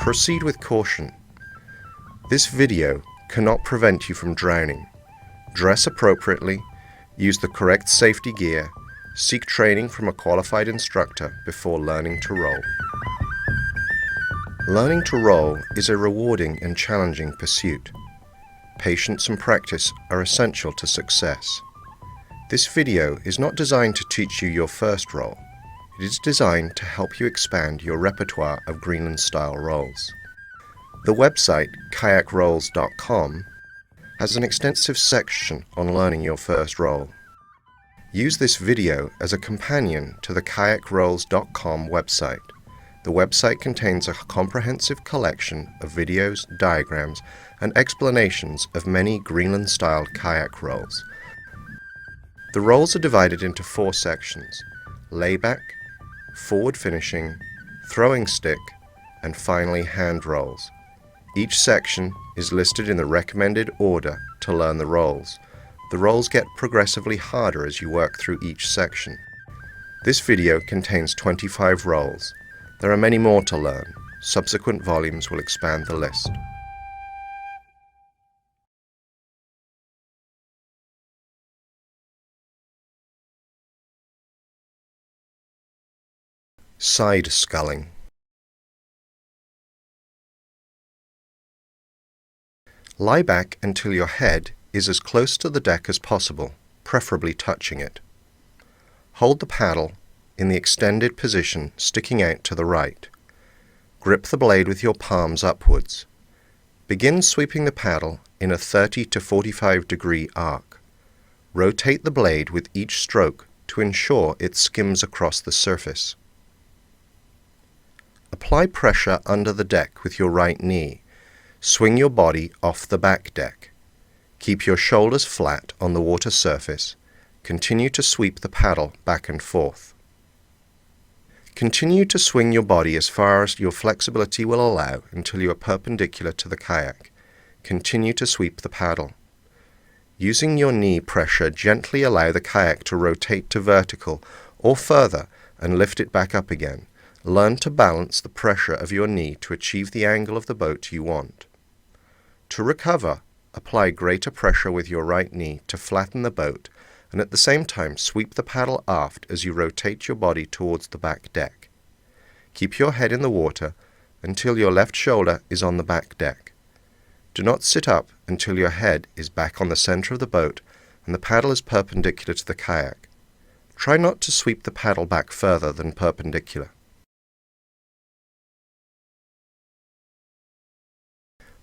Proceed with caution. This video cannot prevent you from drowning. Dress appropriately, use the correct safety gear, seek training from a qualified instructor before learning to roll. Learning to roll is a rewarding and challenging pursuit. Patience and practice are essential to success. This video is not designed to teach you your first roll. It is designed to help you expand your repertoire of Greenland-style rolls. The website kayakrolls.com has an extensive section on learning your first roll. Use this video as a companion to the kayakrolls.com website. The website contains a comprehensive collection of videos, diagrams, and explanations of many Greenland-style kayak rolls. The rolls are divided into 4 sections: layback, forward finishing, throwing stick, and finally hand rolls. Each section is listed in the recommended order to learn the rolls. The rolls get progressively harder as you work through each section. This video contains 25 rolls. There are many more to learn. Subsequent volumes will expand the list. Side sculling. Lie back until your head is as close to the deck as possible, preferably touching it. Hold the paddle in the extended position sticking out to the right. Grip the blade with your palms upwards. Begin sweeping the paddle in a 30 to 45 degree arc. Rotate the blade with each stroke to ensure it skims across the surface. Apply pressure under the deck with your right knee. Swing your body off the back deck. Keep your shoulders flat on the water surface. Continue to sweep the paddle back and forth. Continue to swing your body as far as your flexibility will allow until you are perpendicular to the kayak. Continue to sweep the paddle. Using your knee pressure, gently allow the kayak to rotate to vertical or further and lift it back up again. Learn to balance the pressure of your knee to achieve the angle of the boat you want. To recover, apply greater pressure with your right knee to flatten the boat, and at the same time sweep the paddle aft as you rotate your body towards the back deck. Keep your head in the water until your left shoulder is on the back deck. Do not sit up until your head is back on the center of the boat and the paddle is perpendicular to the kayak. Try not to sweep the paddle back further than perpendicular.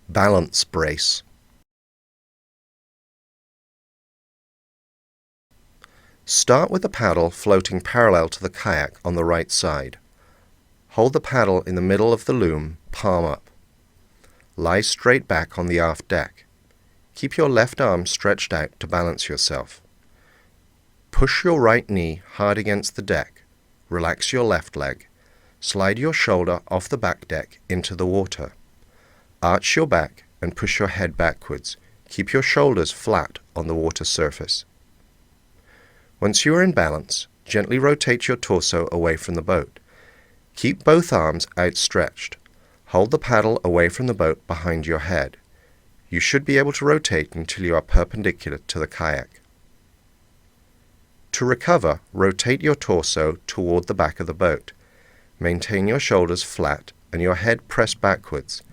Balance brace. Start with the paddle floating parallel to the kayak on the right side. Hold the paddle in the middle of the loom, palm up. Lie straight back on the aft deck. Keep your left arm stretched out to balance yourself. Push your right knee hard against the deck. Relax your left leg. Slide your shoulder off the back deck into the water. Arch your back and push your head backwards. Keep your shoulders flat on the water surface. Once you are in balance, gently rotate your torso away from the boat. Keep both arms outstretched. Hold the paddle away from the boat behind your head. You should be able to rotate until you are perpendicular to the kayak. To recover, rotate your torso toward the back of the boat. Maintain your shoulders flat and your head pressed backwards.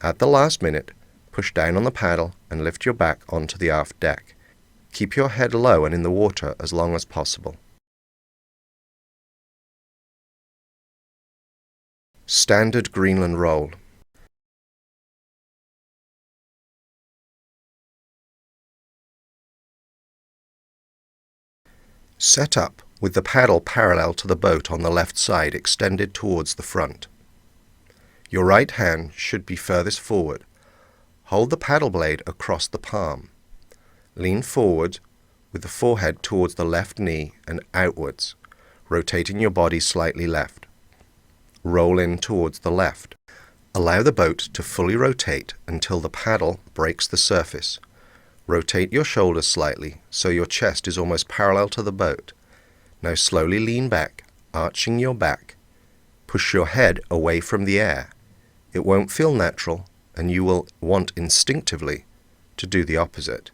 At the last minute, push down on the paddle and lift your back onto the aft deck. Keep your head low and in the water as long as possible. Standard Greenland roll. Set up with the paddle parallel to the boat on the left side extended towards the front. Your right hand should be furthest forward. Hold the paddle blade across the palm. Lean forward with the forehead towards the left knee and outwards, rotating your body slightly left. Roll in towards the left. Allow the boat to fully rotate until the paddle breaks the surface. Rotate your shoulders slightly so your chest is almost parallel to the boat. Now slowly lean back, arching your back. Push your head away from the air. It won't feel natural, and you will want instinctively to do the opposite.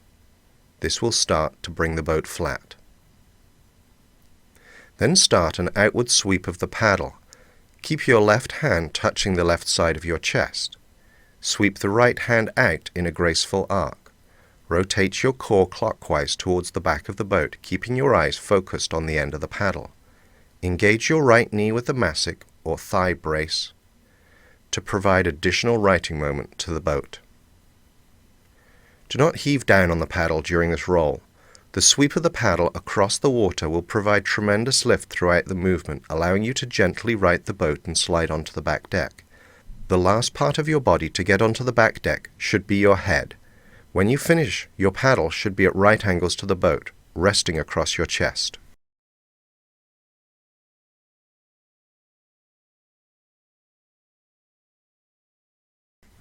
This will start to bring the boat flat. Then start an outward sweep of the paddle. Keep your left hand touching the left side of your chest. Sweep the right hand out in a graceful arc. Rotate your core clockwise towards the back of the boat, keeping your eyes focused on the end of the paddle. Engage your right knee with the massac or thigh brace to provide additional righting moment to the boat. Do not heave down on the paddle during this roll. The sweep of the paddle across the water will provide tremendous lift throughout the movement, allowing you to gently right the boat and slide onto the back deck. The last part of your body to get onto the back deck should be your head. When you finish, your paddle should be at right angles to the boat, resting across your chest.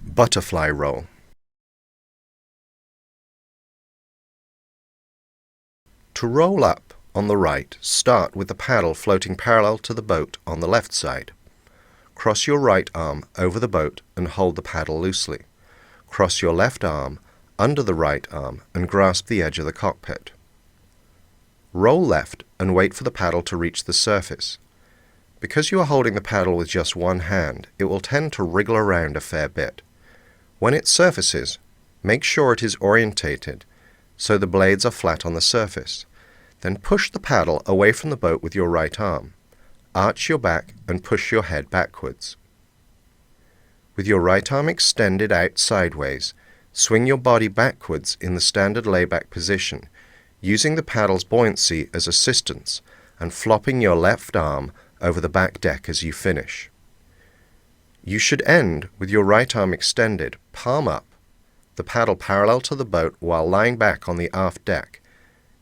Butterfly roll. To roll up on the right, start with the paddle floating parallel to the boat on the left side. Cross your right arm over the boat and hold the paddle loosely. Cross your left arm under the right arm and grasp the edge of the cockpit. Roll left and wait for the paddle to reach the surface. Because you are holding the paddle with just one hand, it will tend to wriggle around a fair bit. When it surfaces, make sure it is orientated so the blades are flat on the surface. Then push the paddle away from the boat with your right arm. Arch your back and push your head backwards. With your right arm extended out sideways, swing your body backwards in the standard layback position, using the paddle's buoyancy as assistance and flopping your left arm over the back deck as you finish. You should end with your right arm extended, palm up, the paddle parallel to the boat while lying back on the aft deck,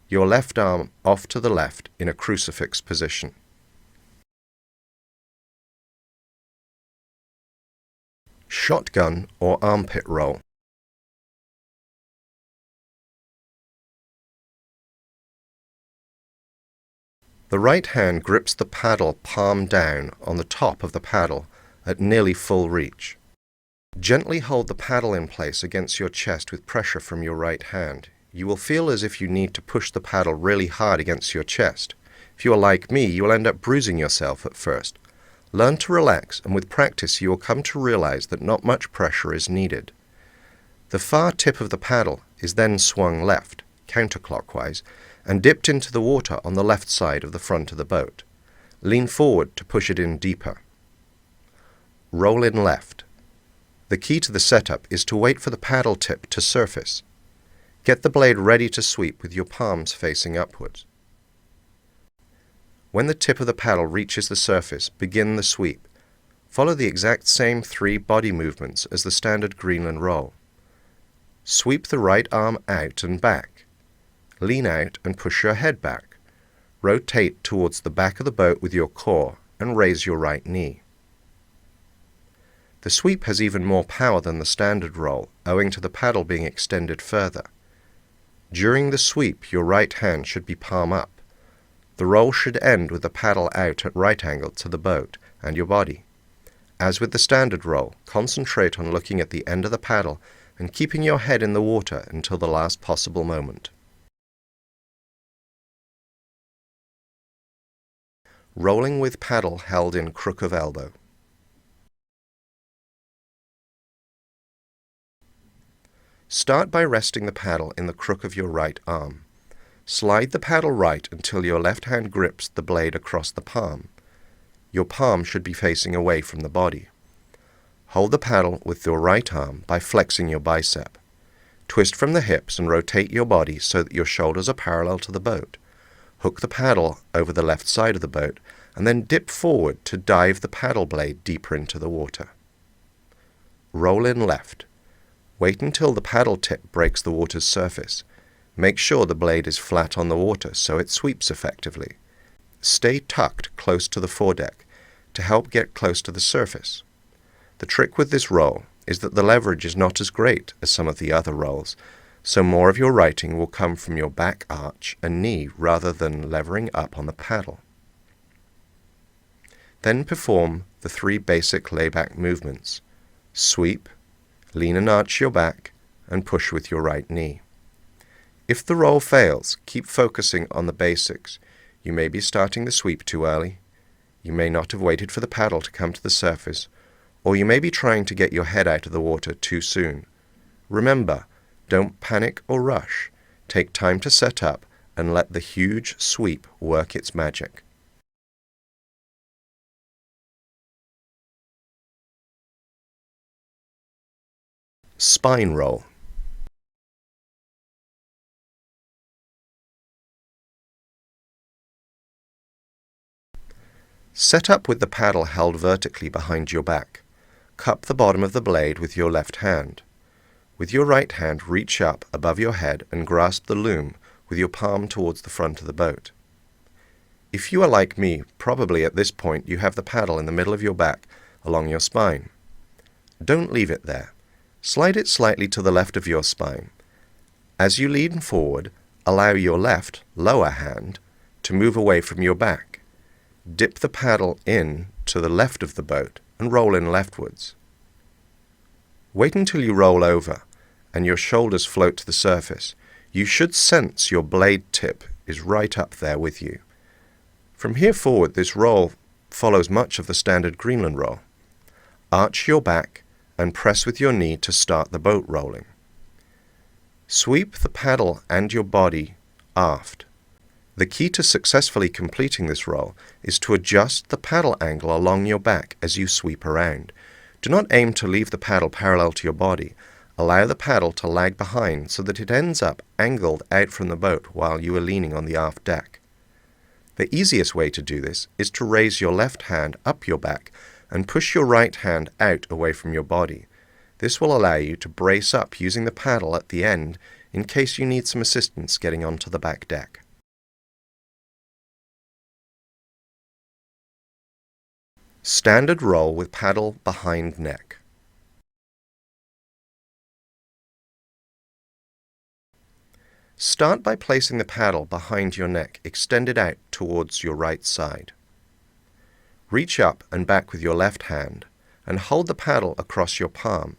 your left arm off to the left in a crucifix position. Shotgun or armpit roll. The right hand grips the paddle palm down on the top of the paddle at nearly full reach. Gently hold the paddle in place against your chest with pressure from your right hand. You will feel as if you need to push the paddle really hard against your chest. If you are like me, you will end up bruising yourself at first. Learn to relax, and with practice you will come to realize that not much pressure is needed. The far tip of the paddle is then swung left, counterclockwise, and dipped into the water on the left side of the front of the boat. Lean forward to push it in deeper. Roll in left. The key to the setup is to wait for the paddle tip to surface. Get the blade ready to sweep with your palms facing upwards. When the tip of the paddle reaches the surface, begin the sweep. Follow the exact same 3 body movements as the standard Greenland roll. Sweep the right arm out and back. Lean out and push your head back. Rotate towards the back of the boat with your core and raise your right knee. The sweep has even more power than the standard roll, owing to the paddle being extended further. During the sweep, your right hand should be palm up. The roll should end with the paddle out at right angle to the boat and your body. As with the standard roll, concentrate on looking at the end of the paddle and keeping your head in the water until the last possible moment. Rolling with paddle held in crook of elbow. Start by resting the paddle in the crook of your right arm. Slide the paddle right until your left hand grips the blade across the palm. Your palm should be facing away from the body. Hold the paddle with your right arm by flexing your bicep. Twist from the hips and rotate your body so that your shoulders are parallel to the boat. Hook the paddle over the left side of the boat and then dip forward to dive the paddle blade deeper into the water. Roll in left. Wait until the paddle tip breaks the water's surface. Make sure the blade is flat on the water so it sweeps effectively. Stay tucked close to the foredeck to help get close to the surface. The trick with this roll is that the leverage is not as great as some of the other rolls, so more of your righting will come from your back arch and knee rather than levering up on the paddle. Then perform the 3 basic layback movements. Sweep, lean and arch your back, and push with your right knee. If the roll fails, keep focusing on the basics. You may be starting the sweep too early. You may not have waited for the paddle to come to the surface, or you may be trying to get your head out of the water too soon. Remember, don't panic or rush. Take time to set up and let the huge sweep work its magic. Spine roll. Set up with the paddle held vertically behind your back. Cup the bottom of the blade with your left hand. With your right hand, reach up above your head and grasp the loom with your palm towards the front of the boat. If you are like me, probably at this point you have the paddle in the middle of your back along your spine. Don't leave it there. Slide it slightly to the left of your spine. As you lean forward, allow your left, lower hand to move away from your back. Dip the paddle in to the left of the boat and roll in leftwards. Wait until you roll over and your shoulders float to the surface. You should sense your blade tip is right up there with you. From here forward, this roll follows much of the standard Greenland roll. Arch your back and press with your knee to start the boat rolling. Sweep the paddle and your body aft. The key to successfully completing this roll is to adjust the paddle angle along your back as you sweep around. Do not aim to leave the paddle parallel to your body. Allow the paddle to lag behind so that it ends up angled out from the boat while you are leaning on the aft deck. The easiest way to do this is to raise your left hand up your back and push your right hand out away from your body. This will allow you to brace up using the paddle at the end in case you need some assistance getting onto the back deck. Standard roll with paddle behind neck. Start by placing the paddle behind your neck, extended out towards your right side. Reach up and back with your left hand and hold the paddle across your palm.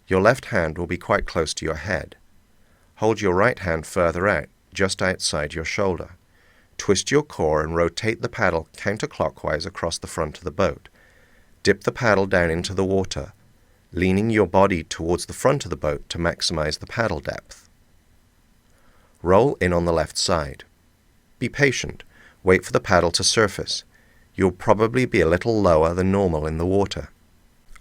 Your left hand will be quite close to your head. Hold your right hand further out, just outside your shoulder. Twist your core and rotate the paddle counterclockwise across the front of the boat. Dip the paddle down into the water, leaning your body towards the front of the boat to maximize the paddle depth. Roll in on the left side. Be patient. Wait for the paddle to surface. You'll probably be a little lower than normal in the water.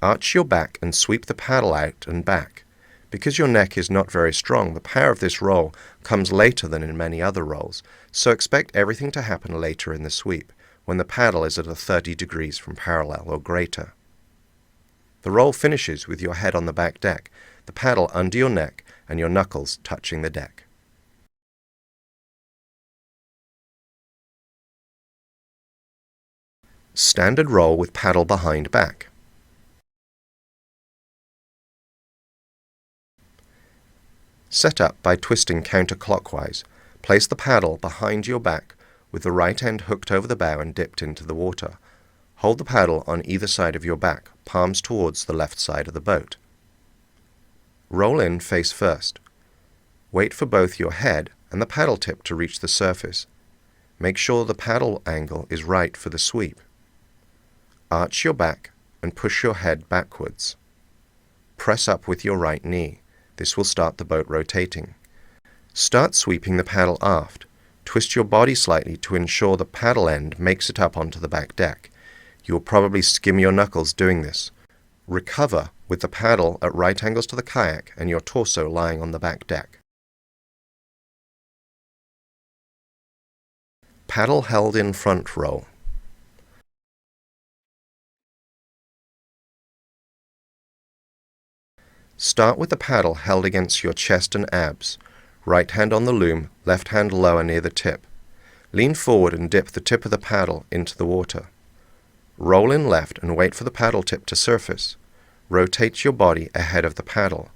Arch your back and sweep the paddle out and back. Because your neck is not very strong, the power of this roll comes later than in many other rolls, so expect everything to happen later in the sweep, when the paddle is at a 30 degrees from parallel or greater. The roll finishes with your head on the back deck, the paddle under your neck and your knuckles touching the deck. Standard roll with paddle behind back. Set up by twisting counterclockwise. Place the paddle behind your back with the right end hooked over the bow and dipped into the water. Hold the paddle on either side of your back, palms towards the left side of the boat. Roll in face first. Wait for both your head and the paddle tip to reach the surface. Make sure the paddle angle is right for the sweep. Arch your back and push your head backwards. Press up with your right knee. This will start the boat rotating. Start sweeping the paddle aft. Twist your body slightly to ensure the paddle end makes it up onto the back deck. You will probably skim your knuckles doing this. Recover with the paddle at right angles to the kayak and your torso lying on the back deck. Paddle held in front roll. Start with the paddle held against your chest and abs. Right hand on the loom, left hand lower near the tip. Lean forward and dip the tip of the paddle into the water. Roll in left and wait for the paddle tip to surface. Rotate your body ahead of the paddle.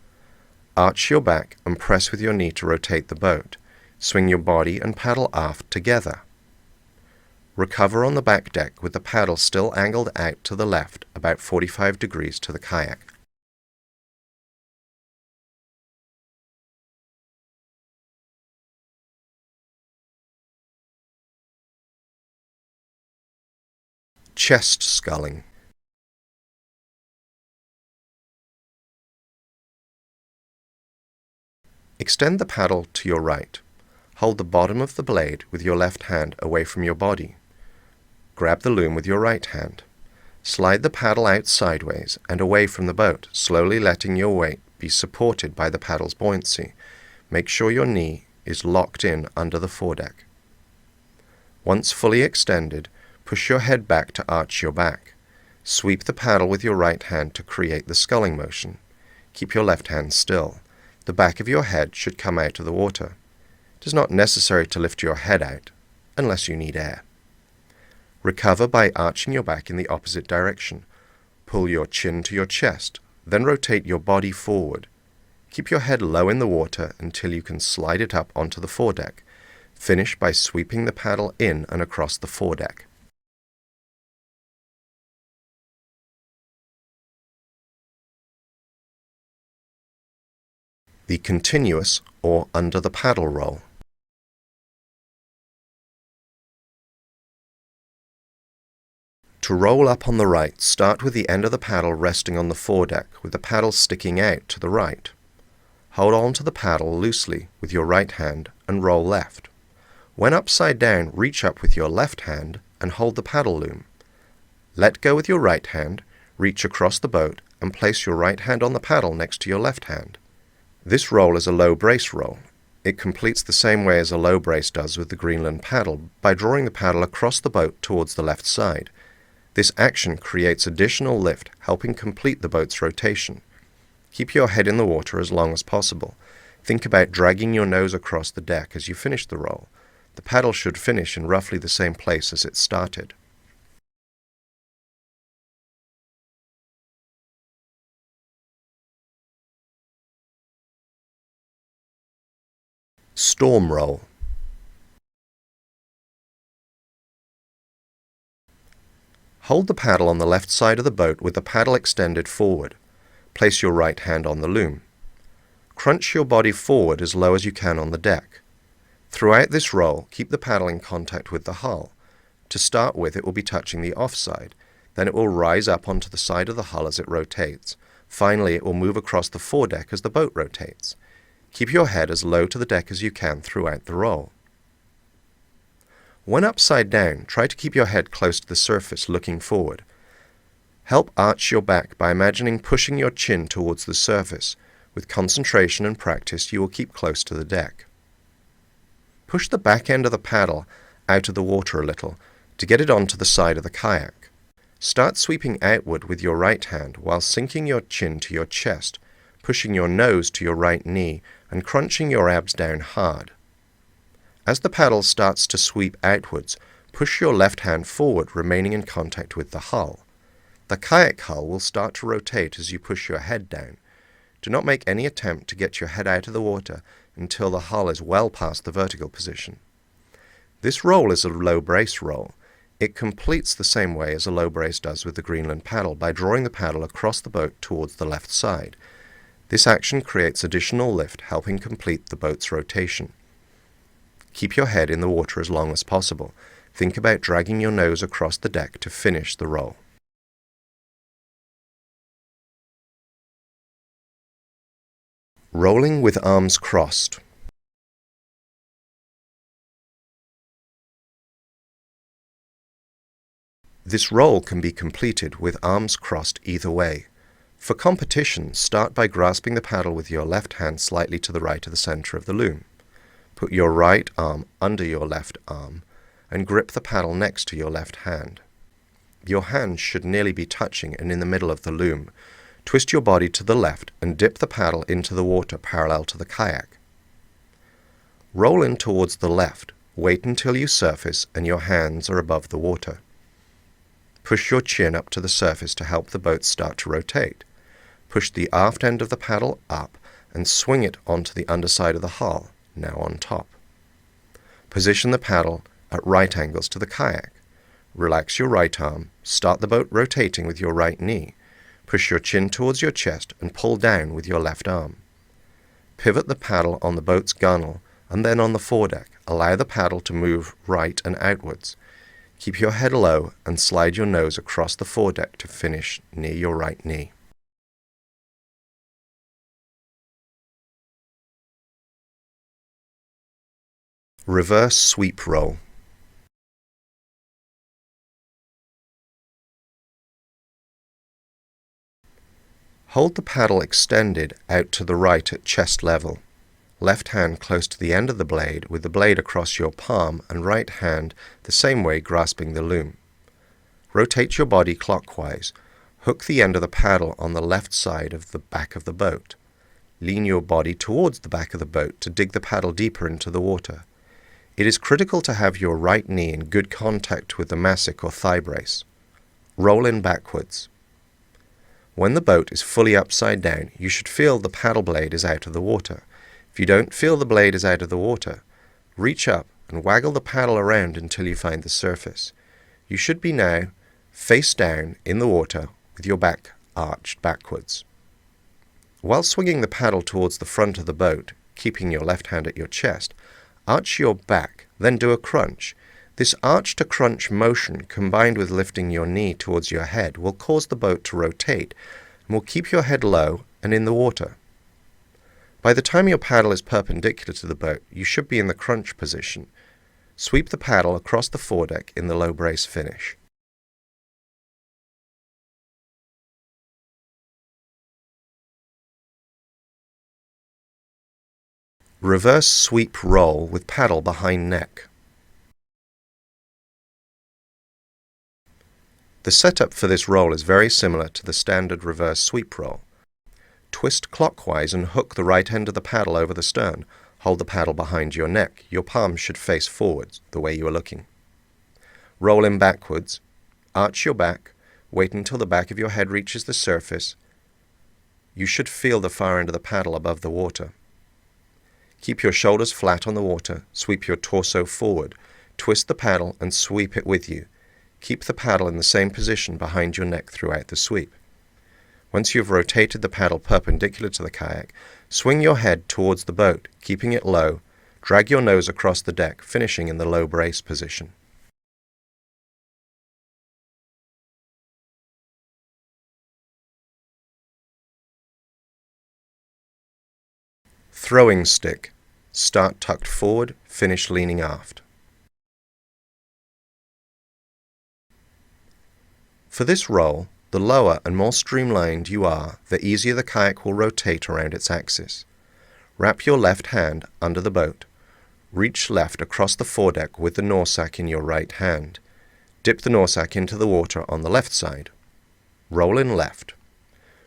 Arch your back and press with your knee to rotate the boat. Swing your body and paddle aft together. Recover on the back deck with the paddle still angled out to the left, about 45 degrees to the kayak. chest sculling. Extend the paddle to your right. Hold the bottom of the blade with your left hand away from your body. Grab the loom with your right hand. Slide the paddle out sideways and away from the boat, slowly letting your weight be supported by the paddle's buoyancy. Make sure your knee is locked in under the foredeck. Once fully extended, push your head back to arch your back. Sweep the paddle with your right hand to create the sculling motion. Keep your left hand still. The back of your head should come out of the water. It is not necessary to lift your head out, unless you need air. Recover by arching your back in the opposite direction. Pull your chin to your chest, then rotate your body forward. Keep your head low in the water until you can slide it up onto the foredeck. Finish by sweeping the paddle in and across the foredeck. The continuous or under the paddle roll. To roll up on the right, start with the end of the paddle resting on the foredeck with the paddle sticking out to the right. Hold on to the paddle loosely with your right hand and roll left. When upside down, reach up with your left hand and hold the paddle loom. Let go with your right hand, reach across the boat and place your right hand on the paddle next to your left hand. This roll is a low brace roll. It completes the same way as a low brace does with the Greenland paddle by drawing the paddle across the boat towards the left side. This action creates additional lift, helping complete the boat's rotation. Keep your head in the water as long as possible. Think about dragging your nose across the deck as you finish the roll. The paddle should finish in roughly the same place as it started. Storm roll. Hold the paddle on the left side of the boat with the paddle extended forward. Place your right hand on the loom. Crunch your body forward as low as you can on the deck. Throughout this roll, keep the paddle in contact with the hull. To start with, it will be touching the offside. Then it will rise up onto the side of the hull as it rotates. Finally, it will move across the foredeck as the boat rotates. Keep your head as low to the deck as you can throughout the roll. When upside down, try to keep your head close to the surface looking forward. Help arch your back by imagining pushing your chin towards the surface. With concentration and practice, you will keep close to the deck. Push the back end of the paddle out of the water a little to get it onto the side of the kayak. Start sweeping outward with your right hand while sinking your chin to your chest, pushing your nose to your right knee, and crunching your abs down hard. As the paddle starts to sweep outwards, push your left hand forward, remaining in contact with the hull. The kayak hull will start to rotate as you push your head down. Do not make any attempt to get your head out of the water until the hull is well past the vertical position. This roll is a low brace roll. It completes the same way as a low brace does with the Greenland paddle by drawing the paddle across the boat towards the left side. This action creates additional lift, helping complete the boat's rotation. Keep your head in the water as long as possible. Think about dragging your nose across the deck to finish the roll. Rolling with arms crossed. This roll can be completed with arms crossed either way. For competition, start by grasping the paddle with your left hand slightly to the right of the center of the loom. Put your right arm under your left arm and grip the paddle next to your left hand. Your hands should nearly be touching and in the middle of the loom. Twist your body to the left and dip the paddle into the water parallel to the kayak. Roll in towards the left. Wait until you surface and your hands are above the water. Push your chin up to the surface to help the boat start to rotate. Push the aft end of the paddle up and swing it onto the underside of the hull, now on top. Position the paddle at right angles to the kayak. Relax your right arm, start the boat rotating with your right knee. Push your chin towards your chest and pull down with your left arm. Pivot the paddle on the boat's gunwale and then on the foredeck. Allow the paddle to move right and outwards. Keep your head low and slide your nose across the foredeck to finish near your right knee. Reverse sweep roll. Hold the paddle extended out to the right at chest level. Left hand close to the end of the blade with the blade across your palm and right hand the same way grasping the loom. Rotate your body clockwise. Hook the end of the paddle on the left side of the back of the boat. Lean your body towards the back of the boat to dig the paddle deeper into the water. It is critical to have your right knee in good contact with the mastic or thigh brace. Roll in backwards. When the boat is fully upside down, you should feel the paddle blade is out of the water. If you don't feel the blade is out of the water, reach up and waggle the paddle around until you find the surface. You should be now face down in the water with your back arched backwards. While swinging the paddle towards the front of the boat, keeping your left hand at your chest, arch your back, then do a crunch. This arch to crunch motion, combined with lifting your knee towards your head, will cause the boat to rotate and will keep your head low and in the water. By the time your paddle is perpendicular to the boat, you should be in the crunch position. Sweep the paddle across the foredeck in the low brace finish. Reverse sweep roll with paddle behind neck. The setup for this roll is very similar to the standard reverse sweep roll. Twist clockwise and hook the right end of the paddle over the stern. Hold the paddle behind your neck. Your palms should face forwards, the way you are looking. Roll in backwards. Arch your back. Wait until the back of your head reaches the surface. You should feel the far end of the paddle above the water. Keep your shoulders flat on the water. Sweep your torso forward. Twist the paddle and sweep it with you. Keep the paddle in the same position behind your neck throughout the sweep. Once you have rotated the paddle perpendicular to the kayak, swing your head towards the boat, keeping it low. Drag your nose across the deck, finishing in the low brace position. Throwing stick. Start tucked forward, finish leaning aft. For this roll, the lower and more streamlined you are, the easier the kayak will rotate around its axis. Wrap your left hand under the boat. Reach left across the foredeck with the Norsack in your right hand. Dip the Norsack into the water on the left side. Roll in left.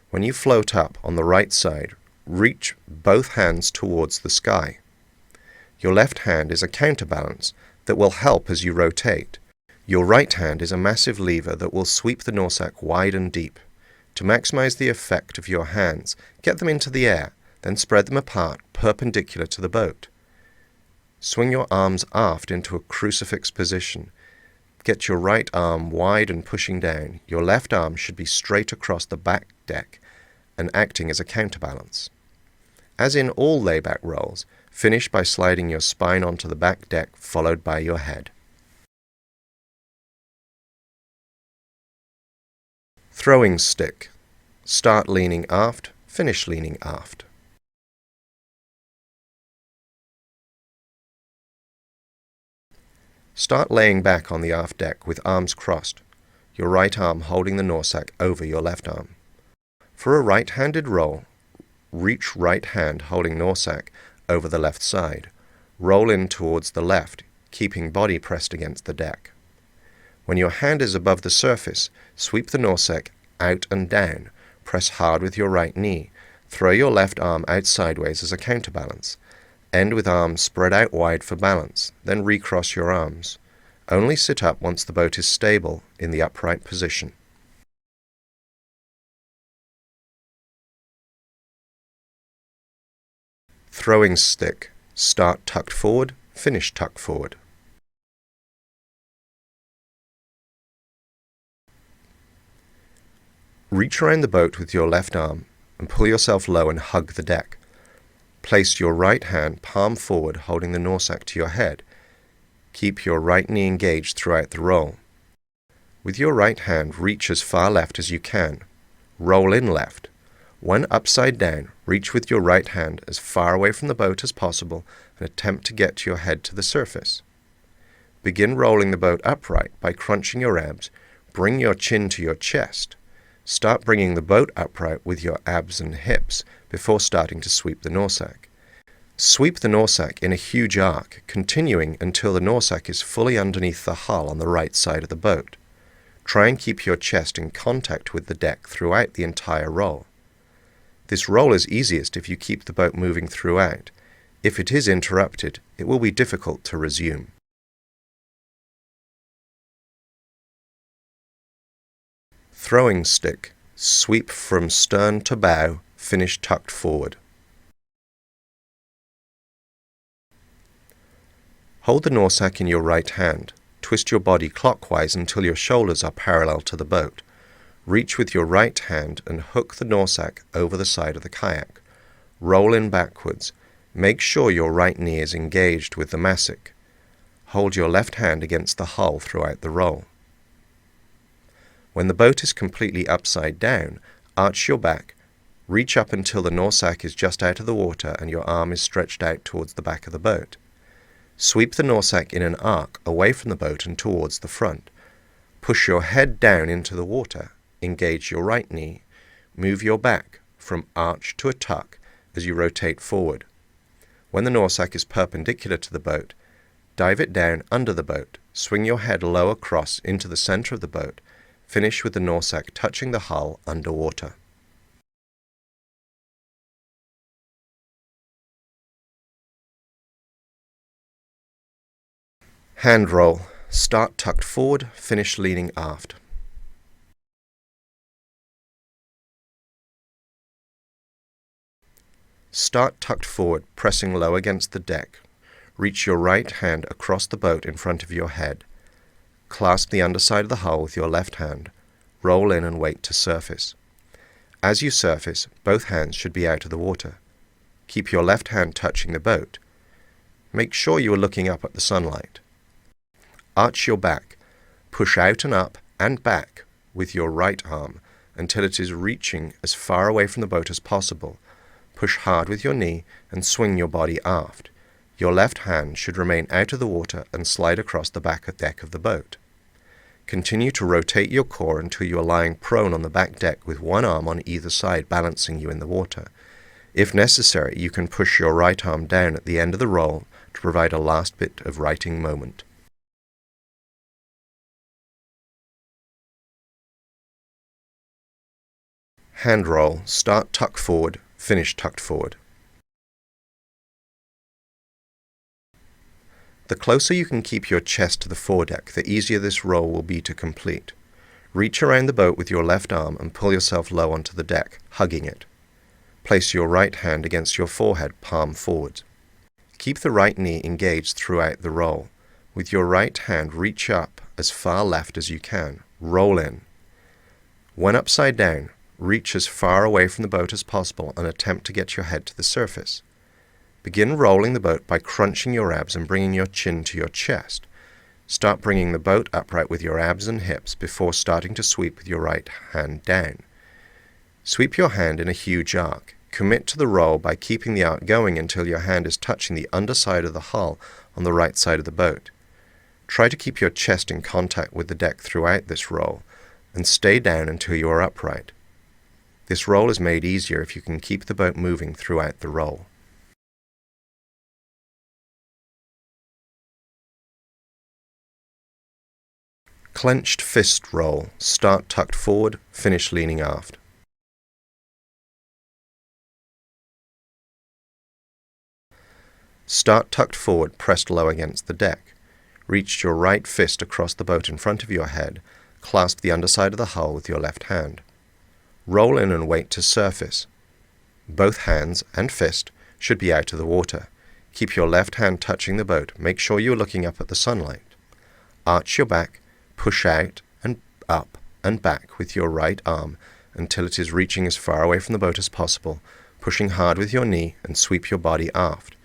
When you float up on the right side, reach both hands towards the sky. Your left hand is a counterbalance that will help as you rotate. Your right hand is a massive lever that will sweep the Norsack wide and deep. To maximize the effect of your hands, get them into the air, then spread them apart perpendicular to the boat. Swing your arms aft into a crucifix position. Get your right arm wide and pushing down. Your left arm should be straight across the back deck and acting as a counterbalance. As in all layback rolls, finish by sliding your spine onto the back deck, followed by your head. Throwing stick. Start leaning aft, finish leaning aft. Start laying back on the aft deck with arms crossed, your right arm holding the Norsack over your left arm. For a right-handed roll, reach right hand holding Norsack over the left side. Roll in towards the left, keeping body pressed against the deck. When your hand is above the surface, sweep the Norsack out and down. Press hard with your right knee. Throw your left arm out sideways as a counterbalance. End with arms spread out wide for balance, then recross your arms. Only sit up once the boat is stable in the upright position. Throwing stick. Start tucked forward, finish tucked forward. Reach around the boat with your left arm and pull yourself low and hug the deck. Place your right hand palm forward holding the Norsack to your head. Keep your right knee engaged throughout the roll. With your right hand, reach as far left as you can. Roll in left. When upside down, reach with your right hand as far away from the boat as possible and attempt to get your head to the surface. Begin rolling the boat upright by crunching your abs. Bring your chin to your chest. Start bringing the boat upright with your abs and hips before starting to sweep the Noursac. Sweep the Noursac in a huge arc, continuing until the Noursac is fully underneath the hull on the right side of the boat. Try and keep your chest in contact with the deck throughout the entire roll. This roll is easiest if you keep the boat moving throughout. If it is interrupted, it will be difficult to resume. Throwing stick. Sweep from stern to bow, finish tucked forward. Hold the Noursac in your right hand. Twist your body clockwise until your shoulders are parallel to the boat. Reach with your right hand and hook the Noursac over the side of the kayak. Roll in backwards. Make sure your right knee is engaged with the mastic. Hold your left hand against the hull throughout the roll. When the boat is completely upside down, arch your back. Reach up until the Noursac is just out of the water and your arm is stretched out towards the back of the boat. Sweep the Noursac in an arc away from the boat and towards the front. Push your head down into the water. Engage your right knee. Move your back from arch to a tuck as you rotate forward. When the Noursac is perpendicular to the boat, dive it down under the boat. Swing your head low across into the center of the boat. Finish with the Noursac touching the hull underwater. Hand roll. Start tucked forward, finish leaning aft. Start tucked forward, pressing low against the deck. Reach your right hand across the boat in front of your head. Clasp the underside of the hull with your left hand. Roll in and wait to surface. As you surface, both hands should be out of the water. Keep your left hand touching the boat. Make sure you are looking up at the sunlight. Arch your back. Push out and up and back with your right arm until it is reaching as far away from the boat as possible. Push hard with your knee and swing your body aft. Your left hand should remain out of the water and slide across the back deck of the boat. Continue to rotate your core until you are lying prone on the back deck with one arm on either side balancing you in the water. If necessary, you can push your right arm down at the end of the roll to provide a last bit of righting moment. Hand roll. Start tuck forward, finish tucked forward. The closer you can keep your chest to the foredeck, the easier this roll will be to complete. Reach around the boat with your left arm and pull yourself low onto the deck, hugging it. Place your right hand against your forehead, palm forward. Keep the right knee engaged throughout the roll. With your right hand, reach up as far left as you can. Roll in. When upside down, reach as far away from the boat as possible and attempt to get your head to the surface. Begin rolling the boat by crunching your abs and bringing your chin to your chest. Start bringing the boat upright with your abs and hips before starting to sweep with your right hand down. Sweep your hand in a huge arc. Commit to the roll by keeping the arc going until your hand is touching the underside of the hull on the right side of the boat. Try to keep your chest in contact with the deck throughout this roll and stay down until you are upright. This roll is made easier if you can keep the boat moving throughout the roll. Clenched fist roll. Start tucked forward, finish leaning aft. Start tucked forward, pressed low against the deck. Reach your right fist across the boat in front of your head. Clasp the underside of the hull with your left hand. Roll in and wait to surface. Both hands and fist should be out of the water. Keep your left hand touching the boat. Make sure you are looking up at the sunlight. Arch your back, push out and up and back with your right arm until it is reaching as far away from the boat as possible, pushing hard with your knee and sweep your body aft.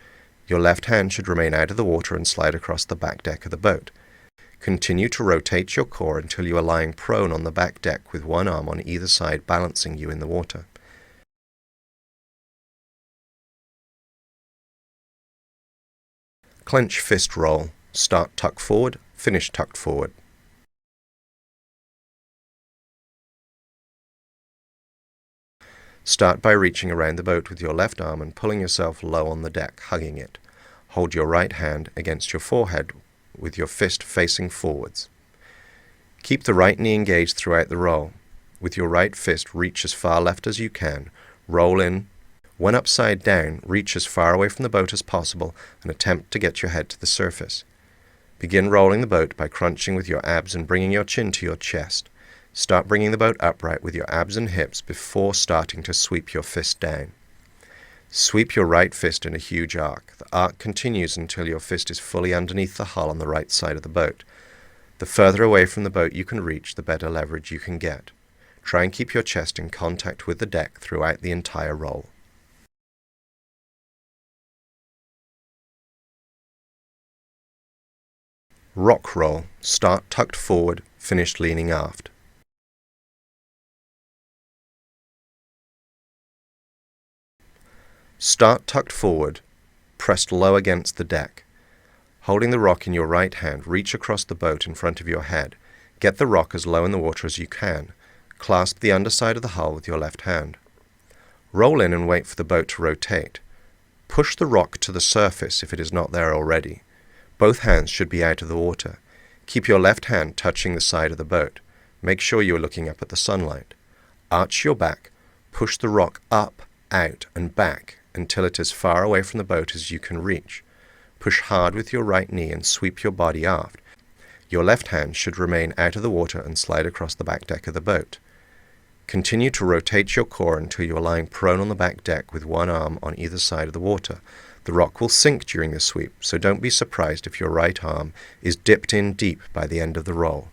Your left hand should remain out of the water and slide across the back deck of the boat. Continue to rotate your core until you are lying prone on the back deck with one arm on either side balancing you in the water. Clench fist roll. Start tucked forward, finish tucked forward. Start by reaching around the boat with your left arm and pulling yourself low on the deck, hugging it. Hold your right hand against your forehead with your fist facing forwards. Keep the right knee engaged throughout the roll. With your right fist, reach as far left as you can. Roll in. When upside down, reach as far away from the boat as possible and attempt to get your head to the surface. Begin rolling the boat by crunching with your abs and bringing your chin to your chest. Start bringing the boat upright with your abs and hips before starting to sweep your fist down. Sweep your right fist in a huge arc. The arc continues until your fist is fully underneath the hull on the right side of the boat. The further away from the boat you can reach, the better leverage you can get. Try and keep your chest in contact with the deck throughout the entire roll. Rock roll. Start tucked forward, finish leaning aft. Start tucked forward, pressed low against the deck. Holding the rock in your right hand, reach across the boat in front of your head. Get the rock as low in the water as you can. Clasp the underside of the hull with your left hand. Roll in and wait for the boat to rotate. Push the rock to the surface if it is not there already. Both hands should be out of the water. Keep your left hand touching the side of the boat. Make sure you are looking up at the sunlight. Arch your back. Push the rock up, out, and back until it is as far away from the boat as you can reach. Push hard with your right knee and sweep your body aft. Your left hand should remain out of the water and slide across the back deck of the boat. Continue to rotate your core until you are lying prone on the back deck with one arm on either side of the water. The rock will sink during the sweep, so don't be surprised if your right arm is dipped in deep by the end of the roll.